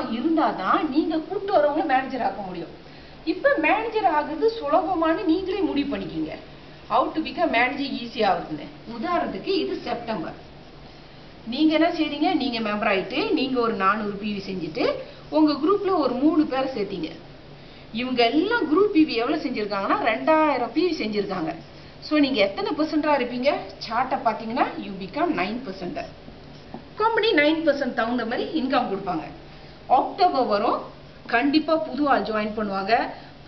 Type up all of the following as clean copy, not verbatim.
இருந்தாதான் நீங்க கூட்டு வரவங்க மேனேஜர் ஆக்க முடியும். இப்ப மேனேஜர் ஆகுறது சுலபமான நீங்களே முடிவு பண்ணிக்கீங்க. ஹவு டு பிகம் மேனேஜர் ஈஸியா ஆகுதுன்னு. உதாரணத்துக்கு இது செப்டம்பர். நீங்க என்ன செய்றீங்க? நீங்க மெம்பர் ஆயிட்டு நீங்க ஒரு 400 பிவி செஞ்சுட்டு உங்க குரூப்ல ஒரு 3 பேரை சேர்த்தீங்க. இவங்க எல்லாம் குரூப் பிவி எவ்வளவு செஞ்சிருக்காங்கன்னா 2000 பிவி செஞ்சிருக்காங்க. சோ நீங்க எத்தனை பெர்சென்டா இருப்பீங்க? சார்ட்டை பாத்தீங்கன்னா யூ பிகம் 9%. கம்பெனி 9% தகுந்த மாதிரி இன்கம் கொடுப்பாங்க. அக்டோபர் வரும், கண்டிப்பா புது ஆள் ஜாயின் பண்ணுவாங்க,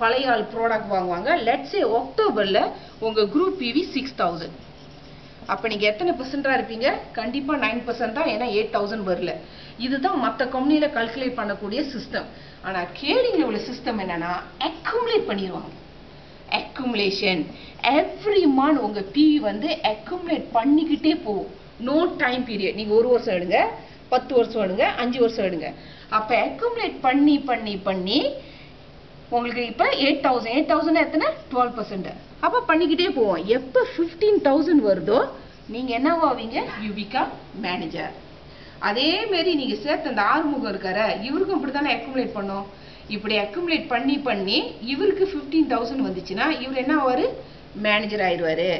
பழைய ஆள் ப்ராடக்ட் வாங்குவாங்க. லெட்ஸ் சே அக்டோபர்ல உங்க குரூப் பிவி 6000. அப்ப நீங்க எத்தனை பெர்சென்டா இருப்பீங்க? கண்டிப்பா 9% தான், ஏன்னா 8000 வரல. இதுதான் மற்ற கம்பெனில கால்குலேட் பண்ணக்கூடிய சிஸ்டம். ஆனா கேடிங்ல உள்ள சிஸ்டம் என்னன்னா அக்குமுலேட் பண்ணிடுவாங்க. அக்குமுலேஷன் எவ்ரி மந்த் உங்க பிவி வந்து அக்குமுலேட் பண்ணிக்கிட்டே போகும். No time period. நீங்க 1 வருஷம் எடுங்க, 10 வருஷம் எடுங்க, 5 வருஷம் எடுங்க. அப்ப அக்குமுலேட் பண்ணி பண்ணி பண்ணி உங்களுக்கு இப்ப 8000 எத்தனை? 12%. அப்ப பண்ணிக்கிட்டே போவோம். எப்ப 15000 வருதோ நீங்க என்னவாவீங்க? You become manager. அதே மாதிரி நீங்க சேர்த்து அந்த ஆறுமுகம் இருக்காரு, இவருக்கும் இப்படித்தானே அக்குமுலேட் பண்ணோம். இப்படி அக்குமுலேட் பண்ணி பண்ணி இவருக்கு 15000 வந்துச்சுன்னா இவர் என்ன ஆவாரு? மேனேஜர் ஆயிடுவாரு.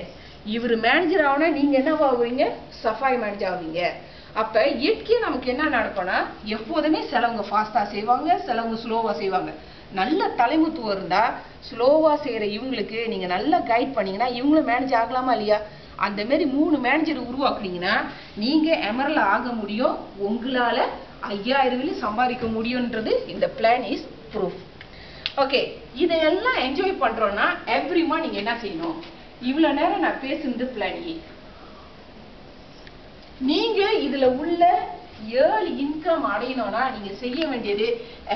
இவர் மேனேஜர் ஆகுனா நீங்க என்னவாவீங்க? சஃபாய் மேனேஜர் ஆவீங்க. அப்ப இயற்கையா நமக்கு என்ன நடக்கும்னா எப்போதுமே சிலவங்க ஃபாஸ்டா செய்வாங்க, சிலவங்க ஸ்லோவா செய்வாங்க. நல்ல தலைமுத்துவம் இருந்தா ஸ்லோவா செய்யற இவங்களுக்கு நீங்க நல்லா கைட் பண்ணீங்கன்னா இவங்களும் மேனேஜர் ஆகலாமா இல்லையா? அந்த மாதிரி 3 மேனேஜர் உருவாக்குனீங்கன்னா நீங்க எமரல் ஆக முடியும். உங்களால 5000 சம்பாதிக்க முடியும்ன்றது இந்த பிளான் இஸ் ப்ரூஃப். ஓகே, இதெல்லாம் என்ஜாய் பண்றோம்னா எவ்ரி மந்த் நீங்க என்ன செய்யணும்? இவ்வளவு நேரம் நான் பேசுனது பிளான் ஏ. நீங்க இதுல உள்ள ஏர்லி இன்கம் அடையணும்னா நீங்க செய்ய வேண்டியது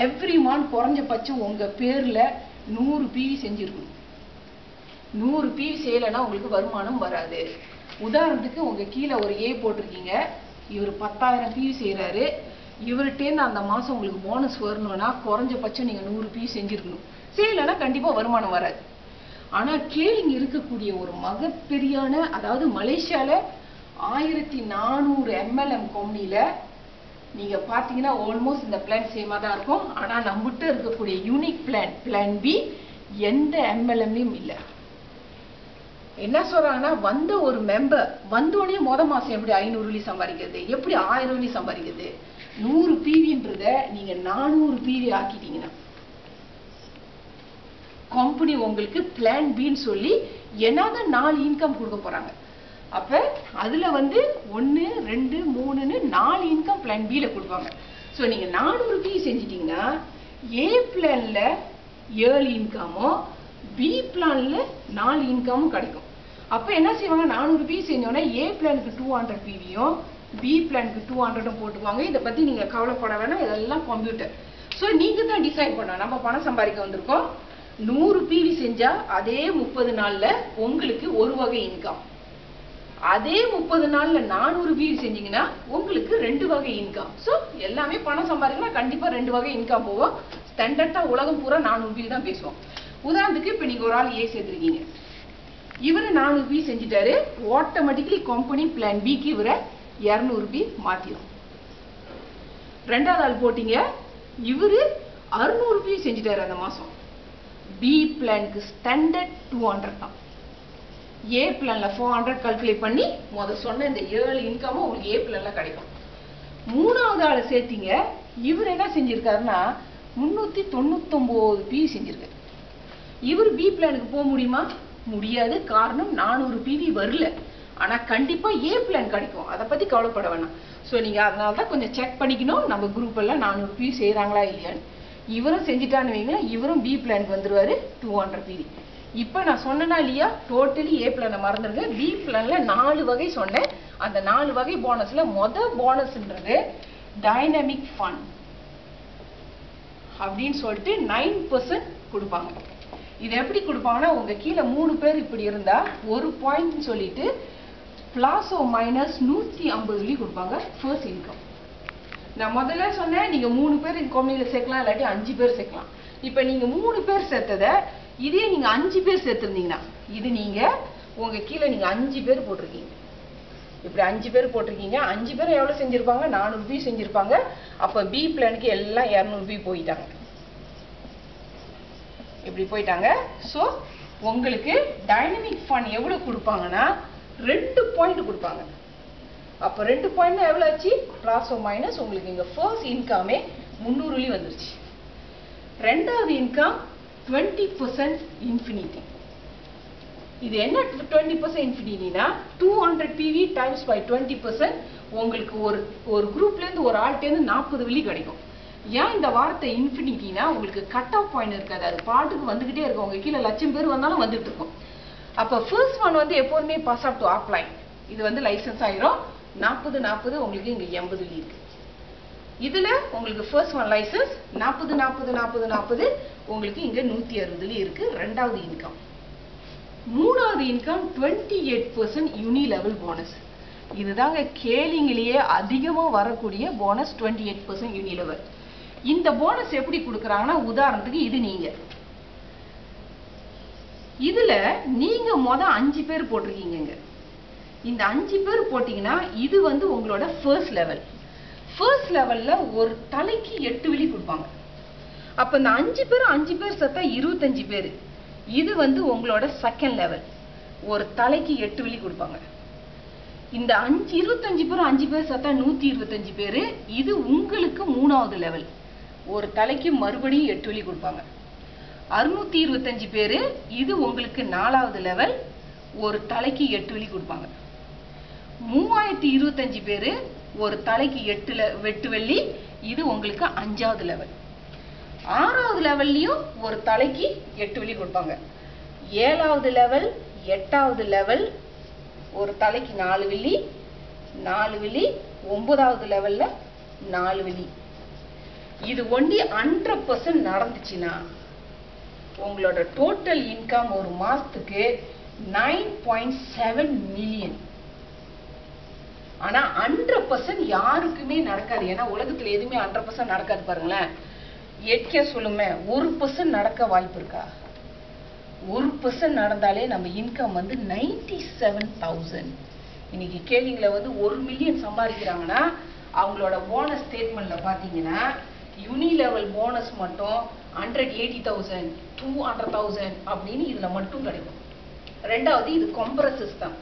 எவ்ரி மந்த் குறைஞ்சபட்சம் உங்க பேர்ல 100 பிவி செஞ்சிருக்கணும். 100 பிவி செய்யலைன்னா உங்களுக்கு வருமானம் வராது. உதாரணத்துக்கு உங்க கீழே ஒரு ஏ போட்டிருக்கீங்க, இவர் 10000 பிவி செய்யறாரு. இவர்கிட்ட அந்த மாசம் உங்களுக்கு போனஸ் வரணும்னா குறைஞ்சபட்சம் நீங்க 100 பிவி செஞ்சிருக்கணும். செய்யலைன்னா கண்டிப்பா வருமானம் வராது. ஆனா கேளிங்க இருக்கக்கூடிய ஒரு மகப்பெரியான, அதாவது மலேசியால 1400 MLM கம்பெனில நீங்க பாத்தீங்கன்னா ஆல்மோஸ்ட் இந்த பிளான் சேமா தான் இருக்கும். ஆனா நம்மகிட்ட இருக்கக்கூடிய யூனிக் பிளான் பி எந்த MLMலயும் இல்ல. என்ன சொல்றாங்கன்னா வந்த ஒரு மெம்பர் வந்தோடனே மாசம் எப்படி 500 சம்பாதிக்கிறது, எப்படி 1000 சம்பாதிக்கிறது? 100 பிவின்றத நீங்க 400 பிவி ஆக்கிட்டீங்கன்னா கம்பெனி உங்களுக்கு பிளான் பின்னு சொல்லி என்னதான் 4 இன்கம் கொடுக்க போறாங்க. அப்ப அதுல வந்து 1 2 3ன்னு 4 இன்கம் பிளான் பில கொடுப்பாங்க. சோ நீங்க 400 பிவி செஞ்சிட்டீங்கன்னா ஏ பிளான்ல 7 இன்கமும் பி பிளான்ல 4 இன்கமும் கிடைக்கும். அப்ப என்ன செய்வாங்க? 400 பிவி செஞ்சோன்னா ஏ பிளானுக்கு 200 பிவியும் பி பிளானுக்கு 200 போட்டுவாங்க. இதை பத்தி நீங்க கவலைப்பட வேணாம், இதெல்லாம் கம்ப்யூட்டர். சோ நீங்க தான் டிசைட் பண்ணணும். நம்ம பணம் சம்பாதிக்க வந்திருக்கோம். 100 பிவி செஞ்சா அதே 30 நாள்ல உங்களுக்கு ஒரு வகை இன்கம். அதே 30 நாள்ல 400 பிவி செஞ்சீங்கன்னா உங்களுக்கு 2 வகை இன்கம். சோ எல்லாமே பணம் சம்பாதிக்கலாம், கண்டிப்பா 2 வகை இன்கம் போவோம். ஸ்டாண்டர்டா உலகம் பூரா 400 பிவி தான் பேசுவோம். உதாரணத்துக்கு இப்ப நீங்க ஒரு ஆள் ஏ சேர்த்திருக்கீங்க, இவரு 400 பிவி செஞ்சுட்டாரு. ஆட்டோமேட்டிக்கலி கம்பெனி பிளான் பிக்கு இவரை 200 பிவி மாத்திரும். ரெண்டாவது ஆள் போட்டீங்க, இவரு 600 பிவி செஞ்சுட்டாரு அந்த மாசம். பி பிளானுக்கு ஸ்டாண்டர்ட் 200 தான். ஏ பிளான்ல 400 கால்குலேட் பண்ணி சொன்ன இந்த 7 இன்கமும் உங்களுக்கு ஏ பிளான்ல கிடைக்கும். மூணாவது ஆளை சேர்த்தீங்க, இவர் என்ன செஞ்சிருக்காருன்னா 399 பிவி செஞ்சிருக்காரு. இவர் பி பிளானுக்கு போக முடியுமா? முடியாது. காரணம் 400 பிவி வரல. ஆனா கண்டிப்பா ஏ பிளான் கிடைக்கும். அதை பத்தி கவலைப்பட வேணாம். சோ நீங்க அதனாலதான் கொஞ்சம் செக் பண்ணிக்கணும், நம்ம குரூப் எல்லாம் 400 பிவி செய்யறாங்களா இல்லையான்னு. இவரும் செஞ்சுட்டான்னு வைங்க, இவரும் பி பிளானுக்கு வந்துருவாரு 200 பிவி. இப்ப நான் சொன்னா இல்லையா, டோட்டலி ஏ பிளான மறந்துருங்க. பி பிளான்ல 4 வகை சொன்னேன். அந்த 4 வகை போனஸ்ல போனஸ்ன்றது டைனமிக் ஃபண்ட் அப்படின்னு சொல்லிட்டு 9% கொடுப்பாங்க. இது எப்படி கொடுப்பாங்கன்னா, உங்க கீழே 3 பேர் இப்படி இருந்தா 1 பாயிண்ட் சொல்லிட்டு பிளஸ் ஓ மைனஸ் 150 கொடுப்பாங்க ஃபர்ஸ்ட் இன்கம். நான் முதல்ல சொன்னேன் நீங்க 3 பேர் இந்த கம்பெனில சேர்க்கலாம், இல்லாட்டி 5 பேர் சேர்க்கலாம். இப்ப நீங்க 3 பேர் சேர்த்தத இதே நீங்க 5 பேர் சேர்த்திருந்தீங்கன்னா, இது நீங்க உங்க கீழே நீங்க 5 பேர் போட்டிருக்கீங்க. இப்படி 5 பேர் போட்டிருக்கீங்க. 5 பேர் எவ்வளவு செஞ்சிருப்பாங்க? 400 ரூபாய் செஞ்சிருப்பாங்க. அப்ப பி பிளானுக்கு எல்லாம் 200 ரூபாய் போயிட்டாங்க. இப்படி போயிட்டாங்க. சோ உங்களுக்கு டைனமிக் ஃபண்ட் எவ்வளவு கொடுப்பாங்கன்னா 2 பாயிண்ட் கொடுப்பாங்க. அப்ப 2 பாயிண்ட் எவ்வளவு ஆச்சு? பிளஸ் ஓ மைனஸ் உங்களுக்கு இங்க ஃபர்ஸ்ட் இன்கமே 300 ரூபாய் வந்துருச்சு. ரெண்டாவது இன்கம் 20% இன்ஃபினிட்டி. இது என்ன 20% இன்ஃபினிட்டினா 200 PV டைம்ஸ் பை 20% உங்களுக்கு ஒரு குரூப்ல இருந்து ஒரு ஆள்கிட்ட இருந்து 40 வெள்ளி கிடைக்கும். ஏன் இந்த வார்த்தை இன்ஃபினிட்டினா உங்களுக்கு கட் ஆஃப் பாயிண்ட் இருக்காது. அது பாட்டுக்கு வந்துகிட்டே இருக்கும். உங்க கீழே 1,00,000 பேர் வந்தாலும் வந்துட்டு இருக்கும். அப்ப ஃபர்ஸ்ட் ஒன் வந்து எப்பவுமே பாஸ் ஆஃப் டு அப்ளை. இது வந்து லைசன்ஸ் ஆயிரும். 40 உங்களுக்கு இங்க 80 வெள்ளி இருக்கு. இதுல உங்களுக்கு ஃபர்ஸ்ட் ஒன் லைசன்ஸ் 40 உங்களுக்கு இங்க 160 வெள்ளி இருக்கு. ரெண்டாவது இன்கம். மூணாவது இன்கம் 28% யூனி லெவல் போனஸ். இதுதாங்க கேலிங்கிலேயே அதிகமா வரக்கூடிய போனஸ் 28% யூனி லெவல். இந்த போனஸ் எப்படி கொடுக்கறாங்கன்னா உதாரணத்துக்கு இது நீங்க இதுல நீங்க மொத 5 பேர் போட்டிருக்கீங்க. இந்த 5 பேர் போட்டீங்கன்னா இது வந்து உங்களோட ஃபர்ஸ்ட் லெவல். ஃபர்ஸ்ட் லெவல்ல ஒரு தலைக்கு 8 வெள்ளி கொடுப்பாங்க. அப்ப இந்த 5 பேர் சேர்த்தா 25 பேர். இது வந்து உங்களோட செகண்ட் லெவல். ஒரு தலைக்கு 8 வெள்ளி கொடுப்பாங்க. இந்த 25 பேர் 5 பேர் சேர்த்தா 125 பேர். இது உங்களுக்கு மூணாவது லெவல். ஒரு தலைக்கு மறுபடியும் 8 வெள்ளி கொடுப்பாங்க. 625 பேர். இது உங்களுக்கு நாலாவது லெவல். ஒரு தலைக்கு 8 வெள்ளி கொடுப்பாங்க. 3025 பேர். ஒரு தலைக்கு 8 வெள்ளி. இது உங்களுக்கு அஞ்சாவது லெவல். ஆறாவது லெவல்லையும் ஒரு தலைக்கு 8 வெள்ளி கொடுப்பாங்க. ஏழாவது லெவல், எட்டாவது லெவல் ஒரு தலைக்கு 4 வெள்ளி, 4 வெள்ளி. 9வது லெவல்ல 4 வெள்ளி. இது ஒண்டி 100% நடந்துச்சுன்னா உங்களோட டோட்டல் இன்கம் ஒரு மாசத்துக்கு 9.7 மில்லியன். ஆனா 100% யாருக்குமே நடக்காது. ஏன்னா உலகத்துல எதுவுமே 100% நடக்காது. பாருங்களேன், எட்கே சொல்லுமே 1% நடக்க வாய்ப்பு இருக்கா? 1% நடந்தாலே நம்ம இன்கம் வந்து 97,000. இன்னைக்கு கேலிங்ல வந்து 1 மில்லியன் சம்பாதிக்கிறாங்கன்னா அவங்களோட போனஸ் ஸ்டேட்மெண்ட்ல பாத்தீங்கன்னா யூனி லெவல் போனஸ் மட்டும் 180,000 200,000 அப்படின்னு இதுல மட்டும் கிடைக்கும். ரெண்டாவது இது கம்ப்ரஸ் சிஸ்டம்.